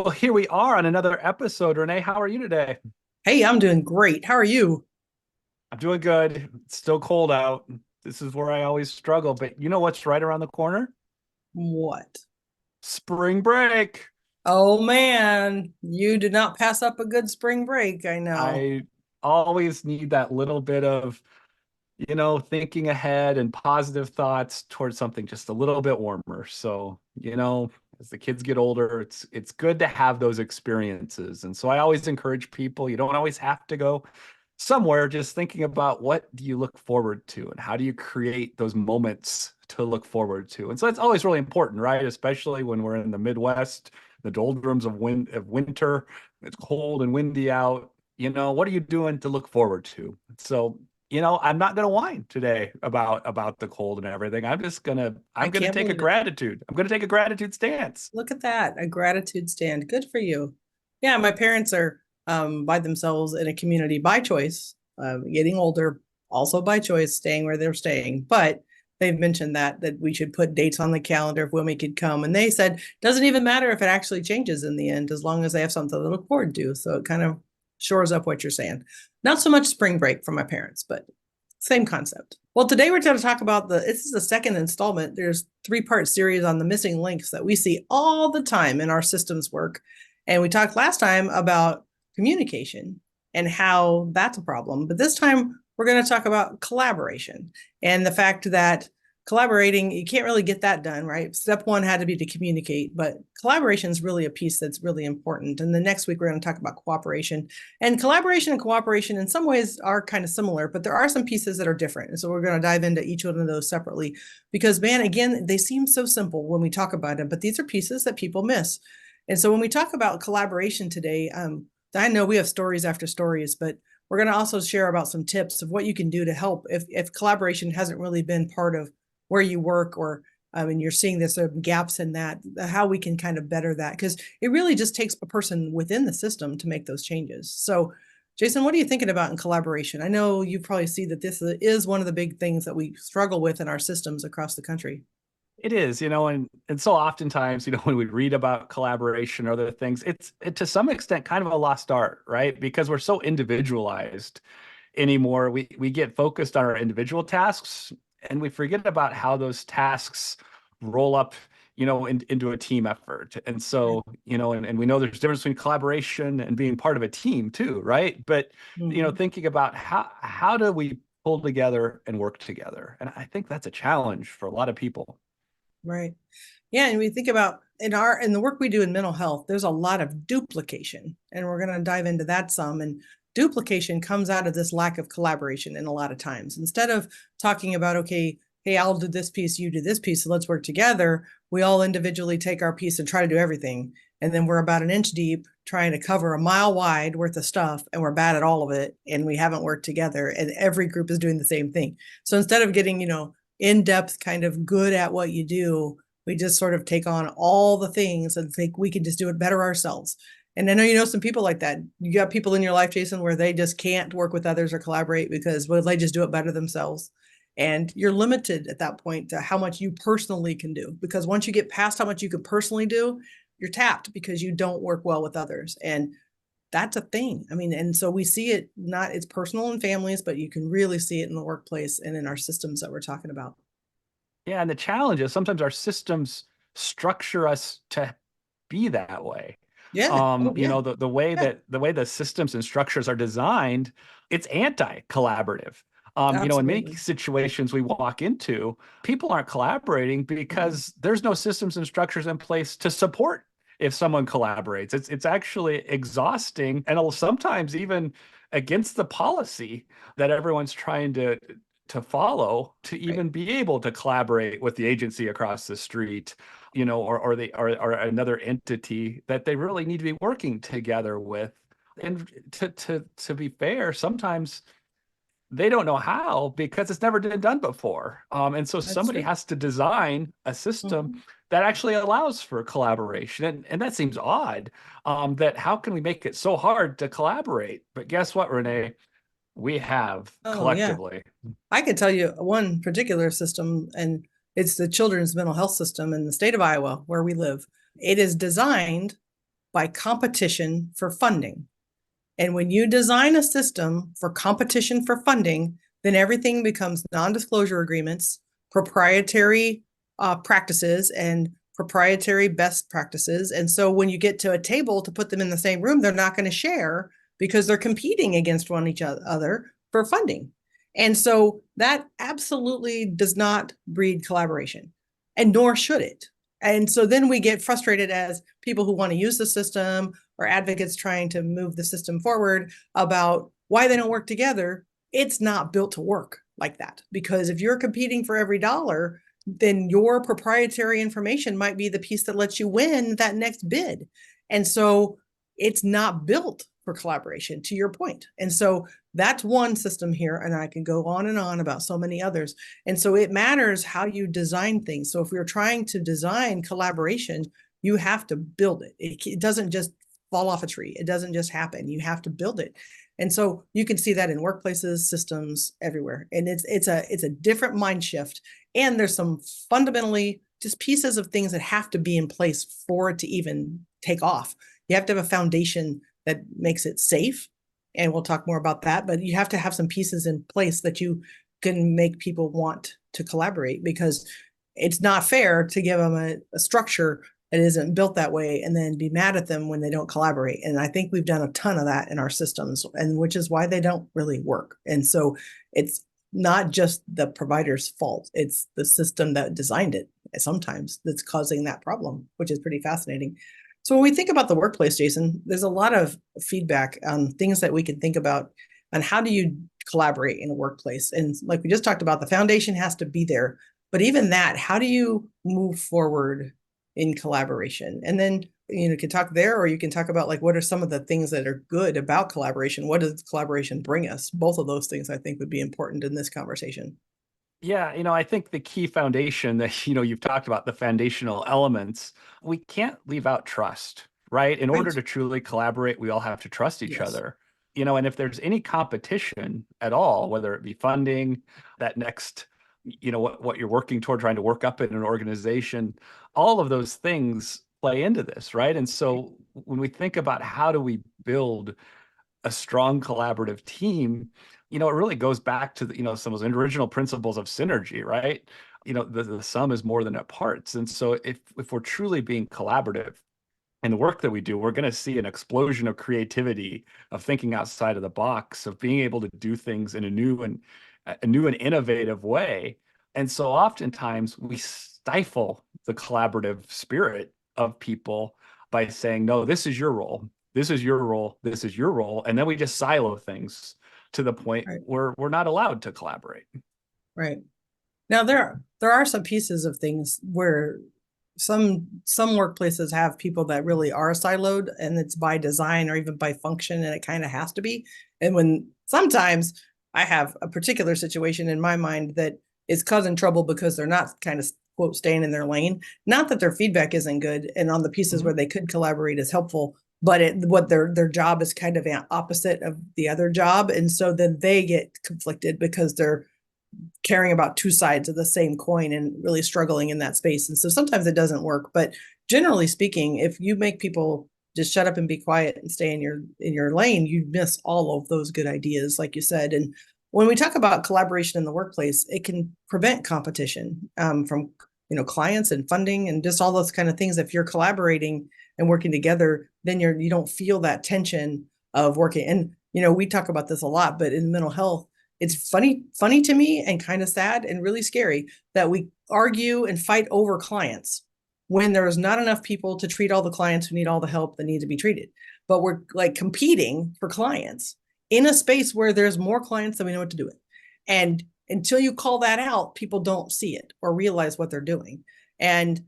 Well, here we are on another episode. Renee, how are you today? Hey, I'm doing great. How are you? I'm doing good. It's still cold out. This is where I always struggle, but you know what's right around the corner? What? Spring break. Oh man, you did not pass up a good spring break, I know. I always need that little bit of, thinking ahead and positive thoughts towards something just a little bit warmer. So, as the kids get older, it's good to have those experiences. And so I always encourage people, you don't always have to go somewhere, just thinking about what do you look forward to and how do you create those moments to look forward to. And so it's always really important, right? Especially when we're in the Midwest, the doldrums of winter, it's cold and windy out. What are you doing to look forward to? So, I'm not going to whine today about the cold and everything. I I'm going to can't take a believe it. gratitude. I'm going to take a gratitude stance. Look at that, a gratitude stand. Good for you. Yeah, my parents are by themselves in a community by choice, getting older, also by choice, staying where they're staying. But they've mentioned that we should put dates on the calendar of when we could come. And they said doesn't even matter if it actually changes in the end, as long as they have something to look forward to. So it kind of shores up what you're saying. Not so much spring break for my parents, but same concept. Well, today we're going to talk about this is the second installment. There's three-part series on the missing links that we see all the time in our systems work. And we talked last time about communication and how that's a problem. But this time we're going to talk about collaboration and the fact that collaborating, you can't really get that done, right? Step one had to be to communicate, but collaboration is really a piece that's really important. And the next week, we're going to talk about cooperation. And collaboration and cooperation in some ways are kind of similar, but there are some pieces that are different. And so we're going to dive into each one of those separately because, man, again, they seem so simple when we talk about them, but these are pieces that people miss. And so when we talk about collaboration today, I know we have stories after stories, but we're going to also share about some tips of what you can do to help if collaboration hasn't really been part of where you work, or and you're seeing this gaps in that, how we can kind of better that, because it really just takes a person within the system to make those changes. So Jason, what are you thinking about in collaboration? I know you probably see that this is one of the big things that we struggle with in our systems across the country. It is, and so oftentimes, when we read about collaboration or other things, to some extent kind of a lost art, right? Because we're so individualized anymore. We get focused on our individual tasks and we forget about how those tasks roll up, into a team effort. And so, and we know there's a difference between collaboration and being part of a team too, right? But, Mm-hmm. thinking about how do we pull together and work together? And I think that's a challenge for a lot of people. Right. Yeah, and we think about in the work we do in mental health, there's a lot of duplication, and we're going to dive into that some. And duplication comes out of this lack of collaboration in a lot of times. Instead of talking about, okay, hey, I'll do this piece, you do this piece, so let's work together, we all individually take our piece and try to do everything. And then we're about an inch deep trying to cover a mile wide worth of stuff, and we're bad at all of it, and we haven't worked together, and every group is doing the same thing. So instead of getting, in-depth kind of good at what you do, we just sort of take on all the things and think we can just do it better ourselves. And I know you know some people like that. You got people in your life, Jason, where they just can't work with others or collaborate because, well, they just do it better themselves. And you're limited at that point to how much you personally can do. Because once you get past how much you can personally do, you're tapped because you don't work well with others. And that's a thing. I mean, and so we see it, not it's personal in families, but you can really see it in the workplace and in our systems that we're talking about. Yeah, and the challenge is sometimes our systems structure us to be that way. Yeah. Oh, yeah. The way the systems and structures are designed, it's anti-collaborative. In many Absolutely. situations we walk into, people aren't collaborating Mm-mm. because there's no systems and structures in place to support if someone collaborates. It's actually exhausting and sometimes even against the policy that everyone's trying to follow to Right. even be able to collaborate with the agency across the street, or another entity that they really need to be working together with. And to be fair, sometimes they don't know how because it's never been done before. And so That's somebody true. has to design a system Mhm. that actually allows for collaboration. And that seems odd. That how can we make it so hard to collaborate? But guess what, Renee? We have Oh, yeah. collectively. I could tell you one particular system, and it's the children's mental health system in the state of Iowa where we live. It is designed by competition for funding. And when you design a system for competition for funding, then everything becomes non-disclosure agreements, proprietary practices, and proprietary best practices. And so when you get to a table to put them in the same room, they're not going to share because they're competing against one each other for funding. And so that absolutely does not breed collaboration, and nor should it. And so then we get frustrated as people who want to use the system or advocates trying to move the system forward about why they don't work together. It's not built to work like that, because if you're competing for every dollar, then your proprietary information might be the piece that lets you win that next bid. And so it's not built for collaboration, to your point. And so that's one system here, and I can go on and on about so many others. And so it matters how you design things. So if we're trying to design collaboration, you have to build it. It doesn't just fall off a tree. It doesn't just happen. You have to build it. And so you can see that in workplaces, systems, everywhere. And it's a different mind shift. And there's some fundamentally just pieces of things that have to be in place for it to even take off. You have to have a foundation that makes it safe. And we'll talk more about that. But you have to have some pieces in place that you can make people want to collaborate, because it's not fair to give them a structure that isn't built that way and then be mad at them when they don't collaborate. And I think we've done a ton of that in our systems, and which is why they don't really work. And so it's not just the provider's fault. It's the system that designed it sometimes that's causing that problem, which is pretty fascinating. So when we think about the workplace, Jason, there's a lot of feedback on things that we can think about on how do you collaborate in a workplace. And like we just talked about, the foundation has to be there. But even that, how do you move forward in collaboration? And then, you can talk there, or you can talk about like, what are some of the things that are good about collaboration? What does collaboration bring us? Both of those things I think would be important in this conversation. Yeah, I think the key foundation that, you've talked about, the foundational elements, we can't leave out trust, right? In order Right. to truly collaborate, we all have to trust each Yes. other. And if there's any competition at all, whether it be funding, that next, what you're working toward, trying to work up in an organization, all of those things play into this, right? And so when we think about how do we build a strong collaborative team, it really goes back to some of those original principles of synergy, right? The sum is more than the parts. And so if we're truly being collaborative in the work that we do, we're going to see an explosion of creativity, of thinking outside of the box, of being able to do things in a new and innovative way. And so oftentimes we stifle the collaborative spirit of people by saying, no, this is your role. This is your role. This is your role. And then we just silo things to the point Right. where we're not allowed to collaborate. Right. Now there are some pieces of things where some workplaces have people that really are siloed, and it's by design or even by function, and it kind of has to be. And when sometimes I have a particular situation in my mind that is causing trouble because they're not kind of quote staying in their lane. Not that their feedback isn't good, and on the pieces Mhm. where they could collaborate is helpful, but what their job is kind of opposite of the other job, and so then they get conflicted because they're caring about two sides of the same coin and really struggling in that space. And so sometimes it doesn't work. But generally speaking, if you make people just shut up and be quiet and stay in your lane, you miss all of those good ideas, like you said. And when we talk about collaboration in the workplace, it can prevent competition from clients and funding and just all those kind of things. If you're collaborating and working together, then you don't feel that tension of working. And we talk about this a lot, but in mental health, it's funny to me and kind of sad and really scary that we argue and fight over clients when there is not enough people to treat all the clients who need all the help that need to be treated. But we're like competing for clients in a space where there's more clients than we know what to do with. And until you call that out, people don't see it or realize what they're doing. And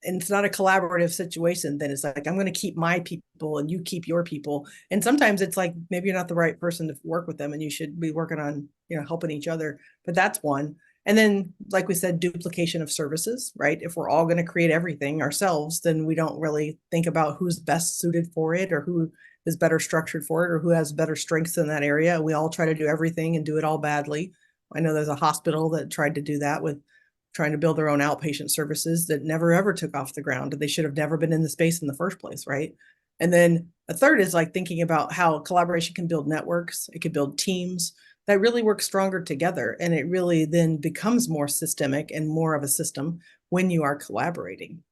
it's not a collaborative situation, then it's like, I'm going to keep my people and you keep your people. And sometimes it's like, maybe you're not the right person to work with them and you should be working on, helping each other. But that's one. And then, like we said, duplication of services, right? If we're all going to create everything ourselves, then we don't really think about who's best suited for it or who is better structured for it or who has better strengths in that area. We all try to do everything and do it all badly. I know there's a hospital that tried to do that with trying to build their own outpatient services that never ever took off the ground. They should have never been in the space in the first place, right? And then a third is like thinking about how collaboration can build networks, it can build teams that really work stronger together. And it really then becomes more systemic and more of a system when you are collaborating.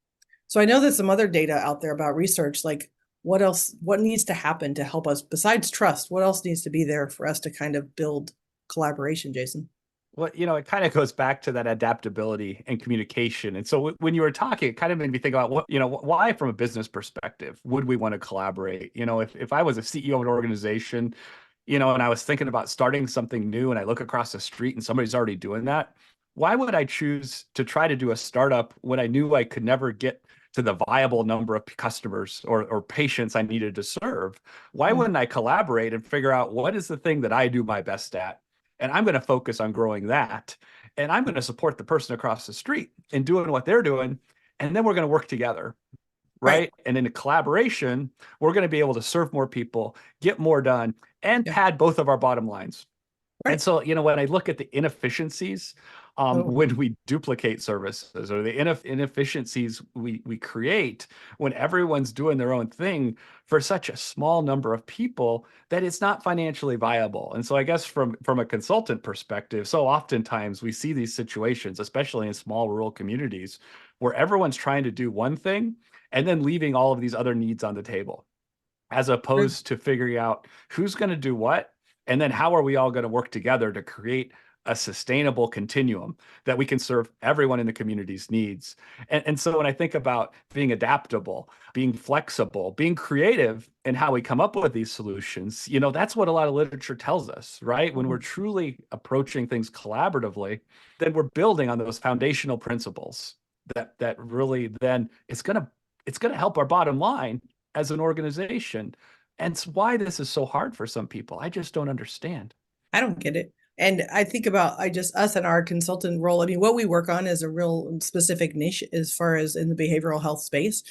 So I know there's some other data out there about research, like what else, what needs to happen to help us besides trust? What else needs to be there for us to kind of build collaboration, Jason? Well, it kind of goes back to that adaptability and communication. And so when you were talking, it kind of made me think about why from a business perspective would we want to collaborate? If I was a CEO of an organization, and I was thinking about starting something new and I look across the street and somebody's already doing that, why would I choose to try to do a startup when I knew I could never get to the viable number of customers or patients I needed to serve? Why Mm, wouldn't I collaborate and figure out what is the thing that I do my best at? And I'm going to focus on growing that. And I'm going to support the person across the street in doing what they're doing. And then we're going to work together, right. right? And in a collaboration, we're going to be able to serve more people, get more done, and Yeah. pad both of our bottom lines. And Right. so, when I look at the inefficiencies, Oh, when we duplicate services or the inefficiencies we create when everyone's doing their own thing for such a small number of people that it's not financially viable. And so, I guess from a consultant perspective, so oftentimes we see these situations, especially in small rural communities, where everyone's trying to do one thing and then leaving all of these other needs on the table as true. opposed to figuring out who's going to do what and then how are we all going to work together to create a sustainable continuum that we can serve everyone in the community's needs. And so when I think about being adaptable, being flexible, being creative in how we come up with these solutions, that's what a lot of literature tells us, right? When we're Mhm. truly approaching things collaboratively, then we're building on those foundational principles that really then it's going to help our bottom line as an organization. And it's why this is so hard for some people. I just don't understand. I don't get it. And I think about I just us and our consultant role. I mean, what we work on is a real specific niche as far as in the behavioral health space.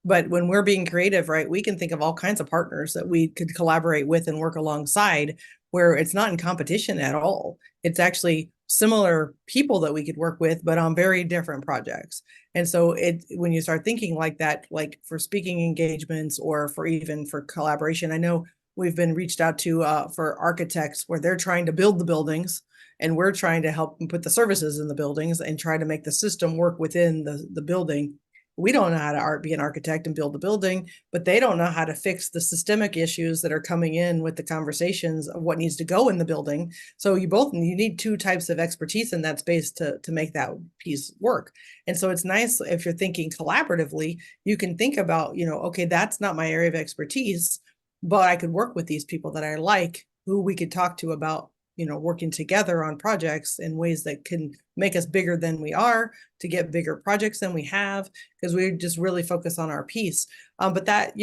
But when we're being creative, right, we can think of all kinds of partners that we could collaborate with and work alongside where it's not in competition at all. It's actually similar people that we could work with, but on very different projects. And so it when you start thinking like that, like for speaking engagements or for even for collaboration, I know we've been reached out to for architects where they're trying to build the buildings and we're trying to help them put the services in the buildings and try to make the system work within the building. We don't know how to be an architect and build the building, but they don't know how to fix the systemic issues that are coming in with the conversations of what needs to go in the building. So you need two types of expertise in that space to make that piece work. And so it's nice if you're thinking collaboratively, you can think about, okay, that's not my area of expertise, but I could work with these people that I like, who we could talk to about, working together on projects in ways that can make us bigger than we are, to get bigger projects than we have, because we just really focus on our piece. But that,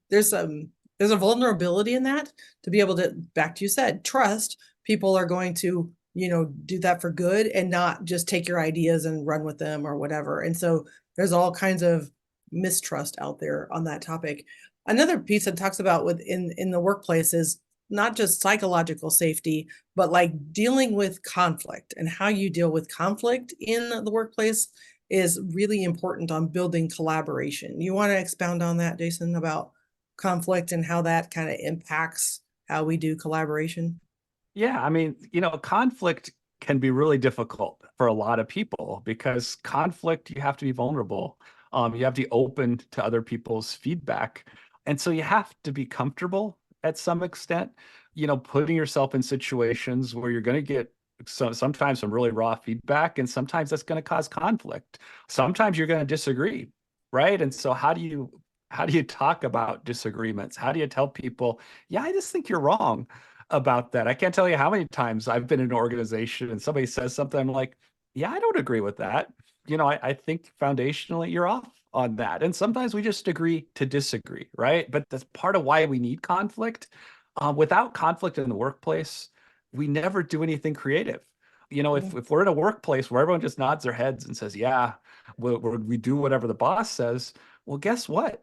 there's a vulnerability in that to be able to, back to you said, trust people are going to, do that for good and not just take your ideas and run with them or whatever. And so there's all kinds of mistrust out there on that topic. Another piece that talks about in the workplace is not just psychological safety, but like dealing with conflict, and how you deal with conflict in the workplace is really important on building collaboration. You want to expound on that, Jason, about conflict and how that kind of impacts how we do collaboration? Yeah, I mean, conflict can be really difficult for a lot of people because conflict, you have to be vulnerable. You have to be open to other people's feedback. And so you have to be comfortable at some extent, putting yourself in situations where you're going to get sometimes some really raw feedback, and sometimes that's going to cause conflict. Sometimes you're going to disagree, right? And so how do you talk about disagreements? How do you tell people, yeah, I just think you're wrong about that? I can't tell you how many times I've been in an organization and somebody says something, I'm like, yeah, I don't agree with that. I think foundationally you're off on that. And sometimes we just agree to disagree, right? But that's part of why we need conflict. Without conflict in the workplace, we never do anything creative. If we're in a workplace where everyone just nods their heads and says, yeah, we do whatever the boss says, well, guess what?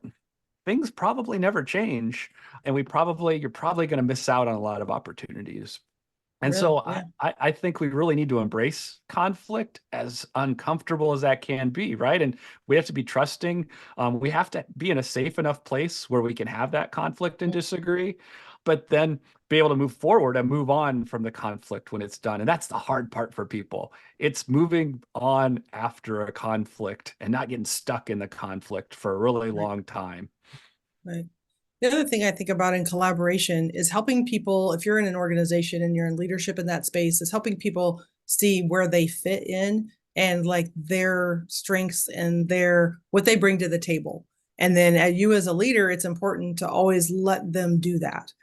Things probably never change. And you're probably going to miss out on a lot of opportunities. And Really? so Yeah. I think we really need to embrace conflict, as uncomfortable as that can be, right? And we have to be trusting. We have to be in a safe enough place where we can have that conflict and disagree, but then be able to move forward and move on from the conflict when it's done. And that's the hard part for people. It's moving on after a conflict and not getting stuck in the conflict for a really Right. long time. Right. The other thing I think about in collaboration is helping people, if you're in an organization and you're in leadership in that space, is helping people see where they fit in and like their strengths and their what they bring to the table. And then you as a leader, it's important to always let them do that.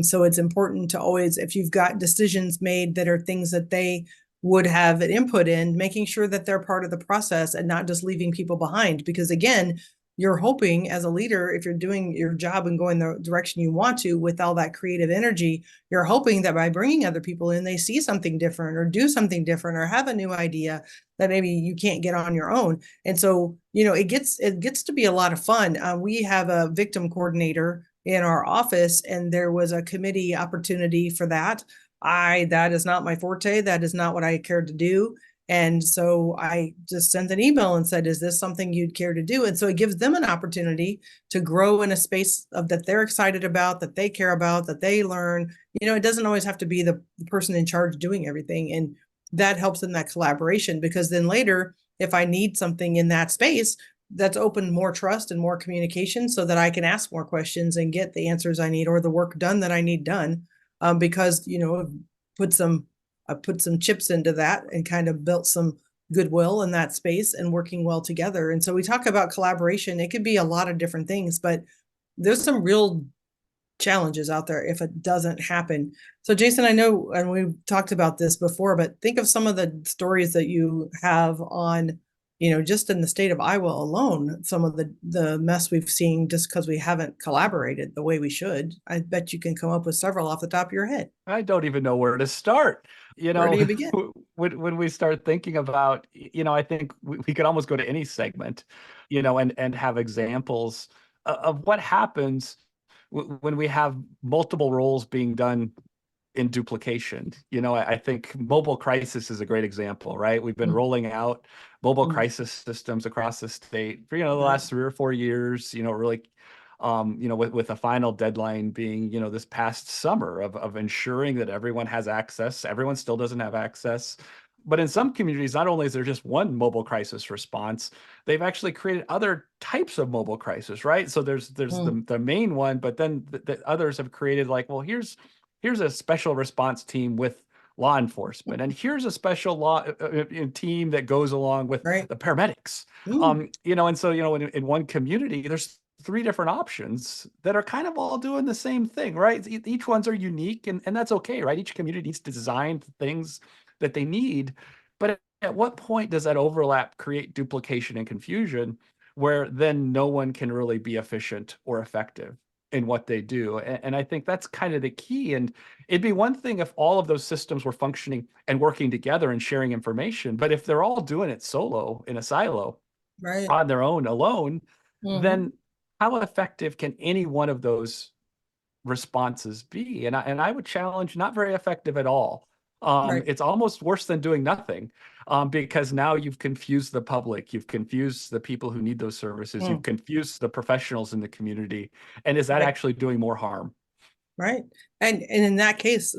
So it's important to always, if you've got decisions made that are things that they would have an input in, making sure that they're part of the process and not just leaving people behind. Because again, you're hoping as a leader, if you're doing your job and going the direction you want to with all that creative energy, you're hoping that by bringing other people in, they see something different or do something different or have a new idea that maybe you can't get on your own. And so, it gets to be a lot of fun. We have a victim coordinator in our office, and there was a committee opportunity for that. That is not my forte. That is not what I care to do. And so I just sent an email and said, is this something you'd care to do? And so it gives them an opportunity to grow in a space of that they're excited about, that they care about, that they learn. It doesn't always have to be the person in charge doing everything. And that helps in that collaboration, because then later, if I need something in that space, that's opened more trust and more communication so that I can ask more questions and get the answers I need or the work done that I need done. Because, put some I put some chips into that and kind of built some goodwill in that space and working well together. And so we talk about collaboration. It could be a lot of different things, but there's some real challenges out there if it doesn't happen. So Jason, I know, and we've talked about this before, but think of some of the stories that you have on, just in the state of Iowa alone, some of the mess we've seen just because we haven't collaborated the way we should. I bet you can come up with several off the top of your head. I don't even know where to start. You Where do know, you begin? when we start thinking about, I think we could almost go to any segment, and have examples of what happens when we have multiple roles being done in duplication. I think mobile crisis is a great example, right? We've been rolling out mobile Mm-hmm. crisis systems across the state for, the Right. last 3 or 4 years, really, with a final deadline being, this past summer of ensuring that everyone has access. Everyone still doesn't have access. But in some communities, not only is there just one mobile crisis response, they've actually created other types of mobile crisis, right? So there's Mm, the main one, but then the others have created like, well, here's a special response team with law enforcement, and here's a special team that goes along with right. the paramedics. Mm, And so, in one community, there's three different options that are kind of all doing the same thing, right? Each ones are unique, and that's okay, right? Each community needs to design things that they need. But at what point does that overlap create duplication and confusion where then no one can really be efficient or effective in what they do? And I think that's kind of the key. And it'd be one thing if all of those systems were functioning and working together and sharing information, but if they're all doing it solo in a silo right. on their own alone, Mm-hmm. then how effective can any one of those responses be? And I would challenge not very effective at all. Right. It's almost worse than doing nothing, because now you've confused the public, you've confused the people who need those services, you've Mm, confused the professionals in the community, and is that right. actually doing more harm? Right. And in that case,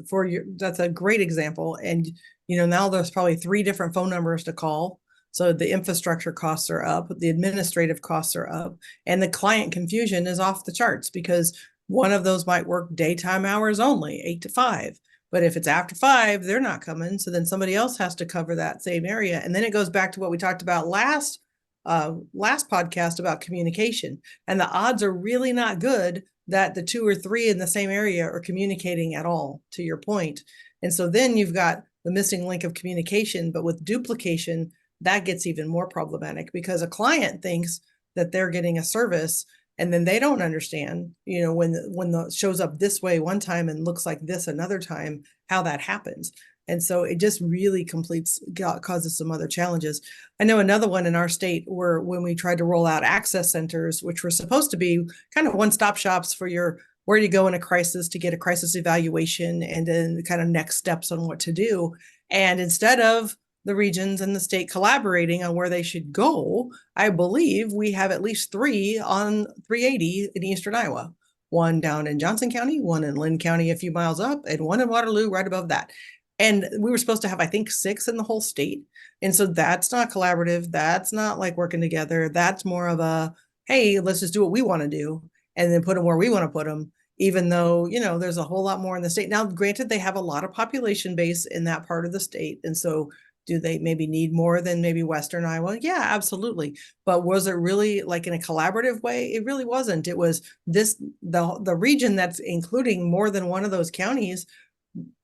that's a great example. And now there's probably three different phone numbers to call. So the infrastructure costs are up, the administrative costs are up, and the client confusion is off the charts because one of those might work daytime hours only, 8 to 5. But if it's after 5, they're not coming. So then somebody else has to cover that same area. And then it goes back to what we talked about last podcast about communication. And the odds are really not good that the two or three in the same area are communicating at all, to your point. And so then you've got the missing link of communication, but with duplication, that gets even more problematic because a client thinks that they're getting a service and then they don't understand, when the shows up this way one time and looks like this another time, how that happens. And so it just really causes some other challenges. I know another one in our state where when we tried to roll out access centers, which were supposed to be kind of one-stop shops for your where do you go in a crisis to get a crisis evaluation and then kind of next steps on what to do. And instead of the regions and the state collaborating on where they should go, I believe we have at least three on 380 in eastern Iowa. One down in Johnson County, one in Lynn County a few miles up, and one in Waterloo right above that. And we were supposed to have, I think, six in the whole state. And so that's not collaborative. That's not like working together. That's more of a, hey, let's just do what we want to do and then put them where we want to put them, even though, there's a whole lot more in the state. Now, granted, they have a lot of population base in that part of the state. And so do they maybe need more than maybe Western Iowa? Yeah, absolutely. But was it really like in a collaborative way? It really wasn't. It was the region that's including more than one of those counties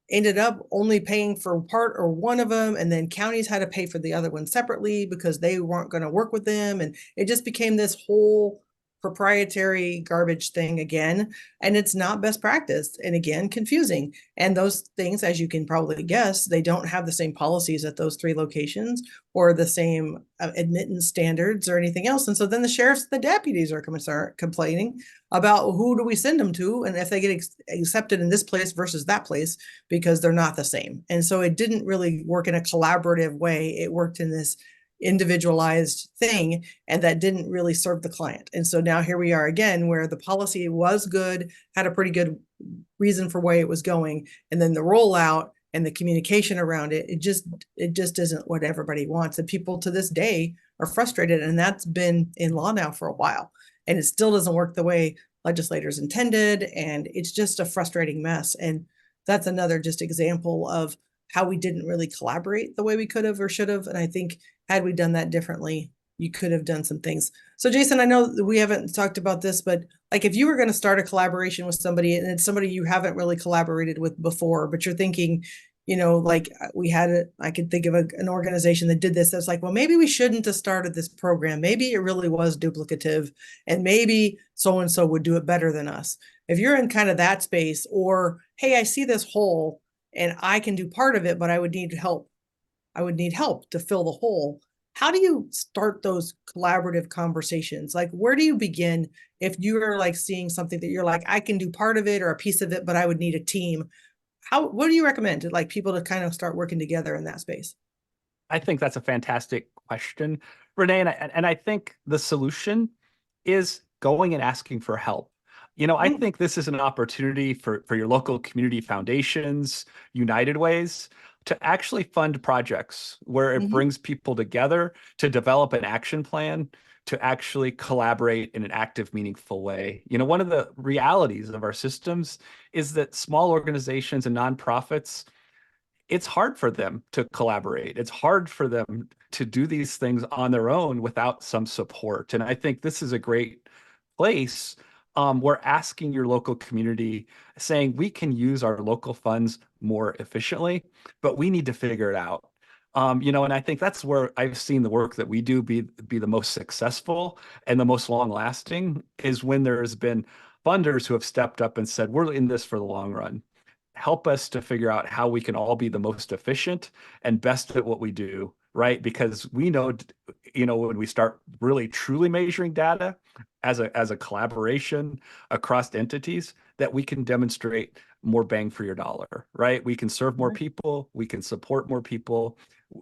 ended up only paying for part or one of them, and then counties had to pay for the other one separately because they weren't going to work with them, and it just became this whole proprietary garbage thing again, and it's not best practice, and again, confusing. And those things, as you can probably guess, they don't have the same policies at those three locations or the same admittance standards or anything else. And so then the sheriffs, the deputies are complaining about who do we send them to and if they get accepted in this place versus that place, because they're not the same. And so it didn't really work in a collaborative way. It worked in this individualized thing, and that didn't really serve the client. And so now here we are again, where the policy was good, had a pretty good reason for why it was going, and then the rollout and the communication around it just isn't what everybody wants. And people to this day are frustrated, and that's been in law now for a while, and it still doesn't work the way legislators intended, and it's just a frustrating mess. And that's another just example of how we didn't really collaborate the way we could have or should have. And I think had we done that differently, you could have done some things. So Jason, I know we haven't talked about this, but like if you were going to start a collaboration with somebody and it's somebody you haven't really collaborated with before, but you're thinking, like I could think of an organization that did this. That's like, well, maybe we shouldn't have started this program. Maybe it really was duplicative and maybe so-and-so would do it better than us. If you're in kind of that space, or, hey, I see this hole and I can do part of it, but I would need help. I would need help to fill the hole. How do you start those collaborative conversations? Like, where do you begin if you're like seeing something that you're like, I can do part of it or a piece of it, but I would need a team? What do you recommend to like people to kind of start working together in that space? I think that's a fantastic question, Renee. And I think the solution is going and asking for help. I Mm-hmm. think this is an opportunity for your local community foundations, United Ways, to actually fund projects where it Mm-hmm. brings people together to develop an action plan to actually collaborate in an active, meaningful way. One of the realities of our systems is that small organizations and nonprofits, it's hard for them to collaborate. It's hard for them to do these things on their own without some support. And I think this is a great place where asking your local community, saying we can use our local funds more efficiently, but we need to figure it out. And I think that's where I've seen the work that we do be the most successful and the most long lasting is when there's been funders who have stepped up and said, we're in this for the long run. Help us to figure out how we can all be the most efficient and best at what we do, right? Because we know, when we start really truly measuring data as a collaboration across entities, that we can demonstrate more bang for your dollar, right? We can serve more Right. people, we can support more people,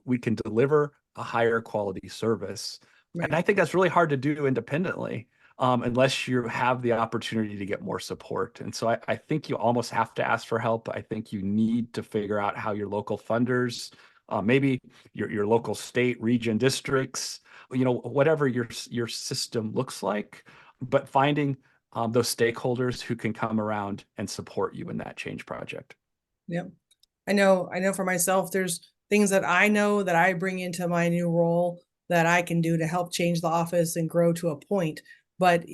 we can deliver a higher quality service. And Right. I think that's really hard to do independently unless you have the opportunity to get more support. And so I think you almost have to ask for help. I think you need to figure out how your local funders, maybe your local state, region, districts, whatever your system looks like, but finding those stakeholders who can come around and support you in that change project. Yep. I know for myself, there's things that I know that I bring into my new role that I can do to help change the office and grow to a point. But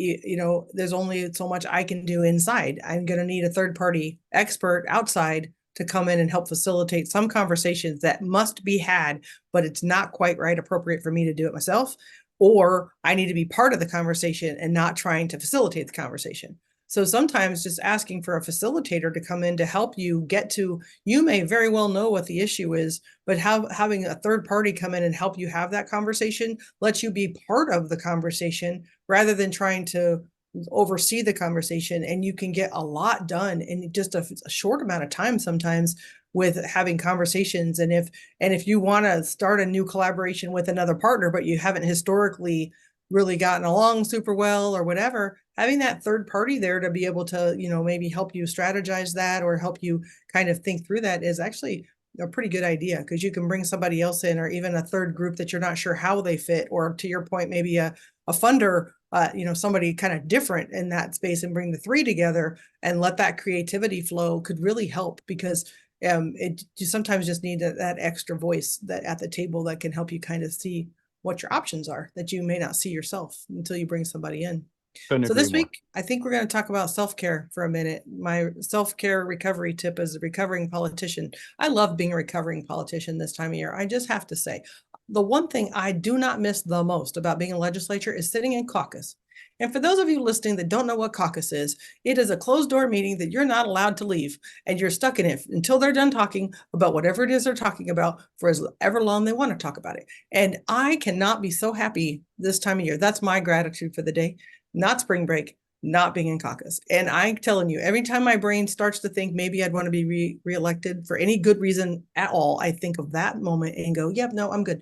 there's only so much I can do inside. I'm going to need a third party expert outside to come in and help facilitate some conversations that must be had, but it's not quite right appropriate for me to do it myself. Or I need to be part of the conversation and not trying to facilitate the conversation. So sometimes just asking for a facilitator to come in to help you get to, you may very well know what the issue is, but having a third party come in and help you have that conversation lets you be part of the conversation rather than trying to oversee the conversation, and you can get a lot done in just a short amount of time sometimes with having conversations. And if you want to start a new collaboration with another partner, but you haven't historically really gotten along super well or whatever, having that third party there to be able to, maybe help you strategize that or help you kind of think through that is actually a pretty good idea, because you can bring somebody else in, or even a third group that you're not sure how they fit, or to your point, maybe a funder, somebody kind of different in that space, and bring the three together and let that creativity flow could really help, because you sometimes just need that extra voice that at the table that can help you kind of see what your options are that you may not see yourself until you bring somebody in. Couldn't So agree this more. week, I think we're going to talk about self-care for a minute. My self-care recovery tip as a recovering politician. I love being a recovering politician this time of year. I just have to say, the one thing I do not miss the most about being in legislature is sitting in caucus. And for those of you listening that don't know what caucus is, it is a closed door meeting that you're not allowed to leave, and you're stuck in it until they're done talking about whatever it is they're talking about for as ever long they want to talk about it. And I cannot be so happy this time of year. That's my gratitude for the day. Not spring break, not being in caucus. And I'm telling you, every time my brain starts to think maybe I'd want to be reelected for any good reason at all, I think of that moment and go, yep, no, I'm good.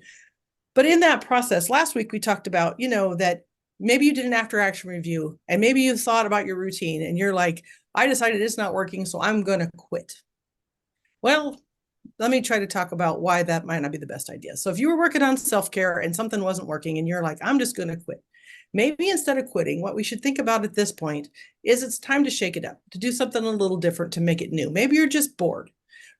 But in that process, last week we talked about, that maybe you did an after action review, and maybe you thought about your routine and you're like, I decided it's not working, so I'm going to quit. Well, let me try to talk about why that might not be the best idea. So if you were working on self-care and something wasn't working and you're like, I'm just going to quit. Maybe instead of quitting, what we should think about at this point is it's time to shake it up, to do something a little different, to make it new. Maybe you're just bored,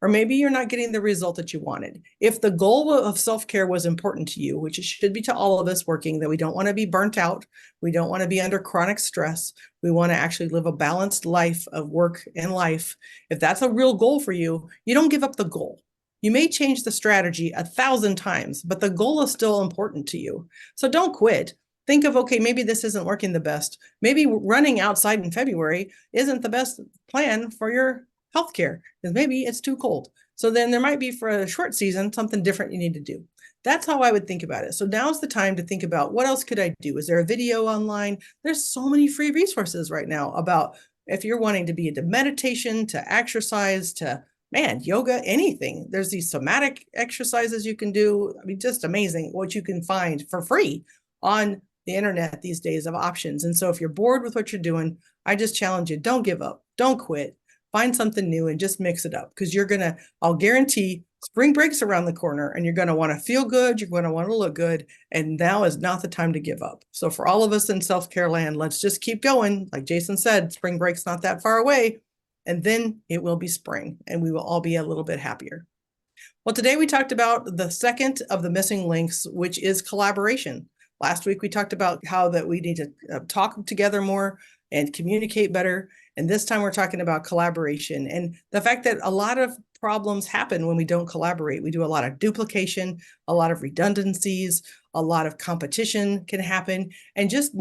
or maybe you're not getting the result that you wanted. If the goal of self-care was important to you, which it should be to all of us working, that we don't want to be burnt out, we don't want to be under chronic stress, we want to actually live a balanced life of work and life. If that's a real goal for you, you don't give up the goal. You may change the strategy 1,000 times, but the goal is still important to you. So don't quit. Think of, okay, maybe this isn't working the best. Maybe running outside in February isn't the best plan for your healthcare, because maybe it's too cold. So then there might be, for a short season, something different you need to do. That's how I would think about it. So now's the time to think about, what else could I do? Is there a video online? There's so many free resources right now about, if you're wanting to be into meditation, to exercise, to yoga, anything. There's these somatic exercises you can do. I mean, just amazing what you can find for free on the internet these days of options. And so if you're bored with what you're doing, I just challenge you, don't give up, don't quit, find something new and just mix it up, because I'll guarantee spring break's around the corner, and you're going to want to feel good, you're going to want to look good, and now is not the time to give up. So for all of us in self-care land, let's just keep going. Like Jason said, spring break's not that far away, and then it will be spring and we will all be a little bit happier. Well, today we talked about the second of the missing links, which is collaboration. Last week, we talked about how that we need to talk together more and communicate better. And this time we're talking about collaboration, and the fact that a lot of problems happen when we don't collaborate. We do a lot of duplication, a lot of redundancies, a lot of competition can happen, and just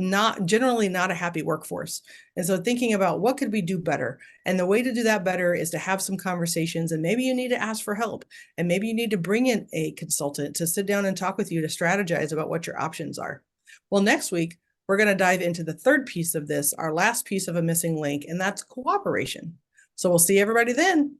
generally not a happy workforce. And so thinking about what could we do better? And the way to do that better is to have some conversations, and maybe you need to ask for help, and maybe you need to bring in a consultant to sit down and talk with you to strategize about what your options are. Well, next week, we're going to dive into the third piece of this, our last piece of a missing link, and that's cooperation. So we'll see everybody then.